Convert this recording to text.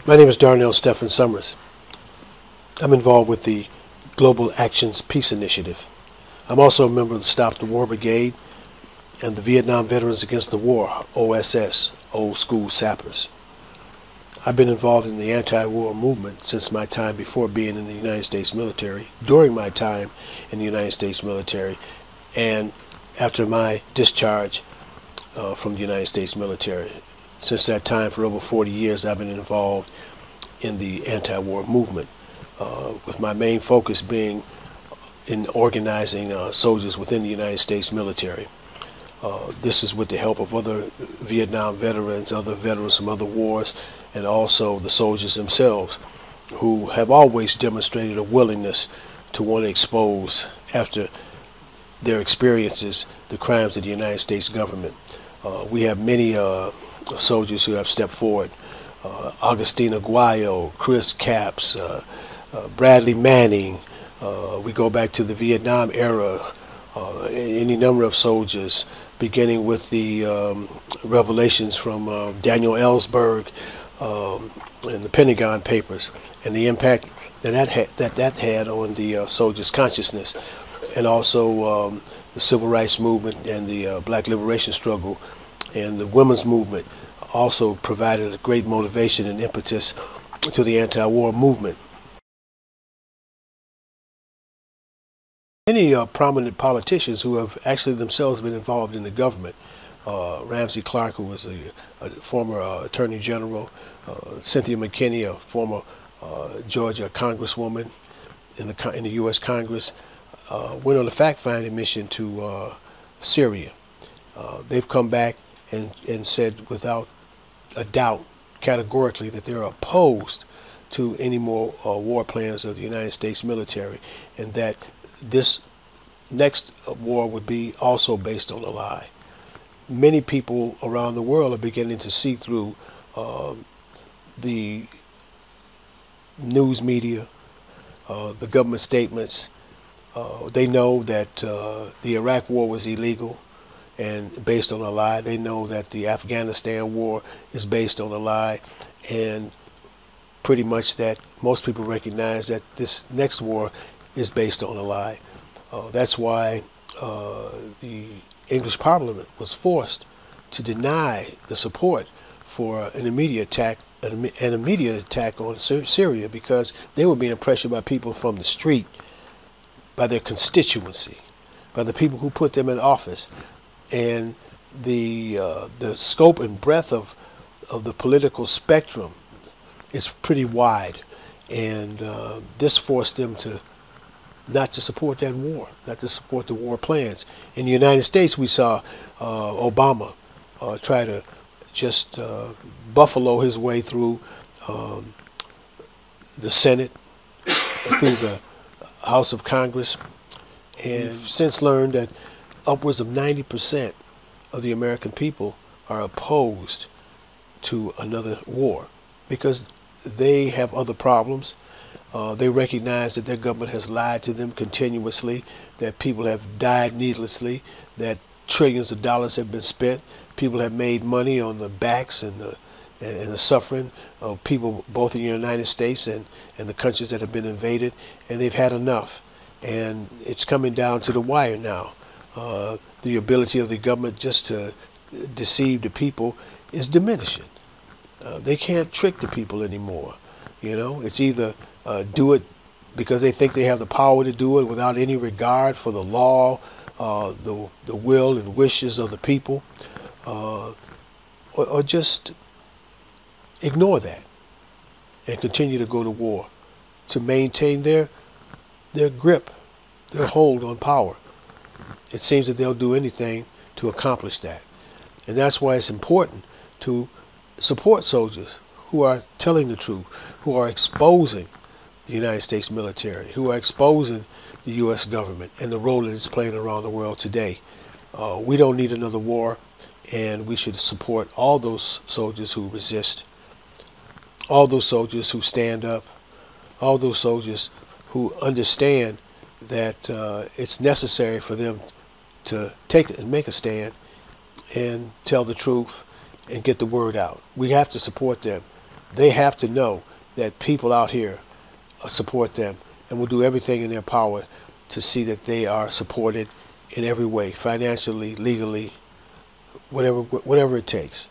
My name is Darnell Stephen Summers. I'm involved with the Global Actions Peace Initiative. I'm also a member of the Stop the War Brigade and the Vietnam Veterans Against the War, OSS, Old School Sappers. I've been involved in the anti-war movement since my time before being in the United States military, during my time in the United States military, and after my discharge from the United States military. Since that time, for over 40 years, I've been involved in the anti-war movement, with my main focus being in organizing soldiers within the United States military. This is with the help of other Vietnam veterans, other veterans from other wars, and also the soldiers themselves, who have always demonstrated a willingness to want to expose, after their experiences, the crimes of the United States government. We have many soldiers who have stepped forward. Augustine Aguayo, Chris Capps, Bradley Manning. We go back to the Vietnam era, any number of soldiers, beginning with the revelations from Daniel Ellsberg and the Pentagon Papers, and the impact that had on the soldiers' consciousness, and also the civil rights movement and the black liberation struggle and the women's movement also provided a great motivation and impetus to the anti-war movement. Many prominent politicians who have actually themselves been involved in the government. Ramsey Clark, who was a former Attorney General, Cynthia McKinney, a former Georgia Congresswoman in the U.S. Congress, went on a fact-finding mission to Syria. They've come back and said without a doubt, categorically, that they're opposed to any more war plans of the United States military, and that this next war would be also based on a lie. Many people around the world are beginning to see through the news media, the government statements. They know that the Iraq war was illegal and based on a lie. They know that the Afghanistan war is based on a lie, and pretty much that most people recognize that this next war is based on a lie. That's why the English Parliament was forced to deny the support for an immediate attack on Syria, because they were being pressured by people from the street, by their constituency, by the people who put them in office. And the scope and breadth of the political spectrum is pretty wide, and this forced them to not to support that war, not to support the war plans. In the United States, we saw Obama try to just buffalo his way through the Senate, through the House of Congress, and since learned that upwards of 90% of the American people are opposed to another war because they have other problems. They recognize that their government has lied to them continuously, that people have died needlessly, that trillions of dollars have been spent. People have made money on the backs and the suffering of people both in the United States and the countries that have been invaded, and they've had enough. And it's coming down to the wire now. The ability of the government just to deceive the people is diminishing. They can't trick the people anymore. You know, it's either do it because they think they have the power to do it without any regard for the law, the will and wishes of the people, or just ignore that and continue to go to war to maintain their grip, their hold on power. It seems that they'll do anything to accomplish that. And that's why it's important to support soldiers who are telling the truth, who are exposing the United States military, who are exposing the U.S. government and the role that it's playing around the world today. We don't need another war, and we should support all those soldiers who resist, all those soldiers who stand up, all those soldiers who understand that it's necessary for them to take and make a stand and tell the truth and get the word out. We have to support them They have to know that people out here support them and will do everything in their power to see that they are supported in every way, financially, legally, whatever it takes.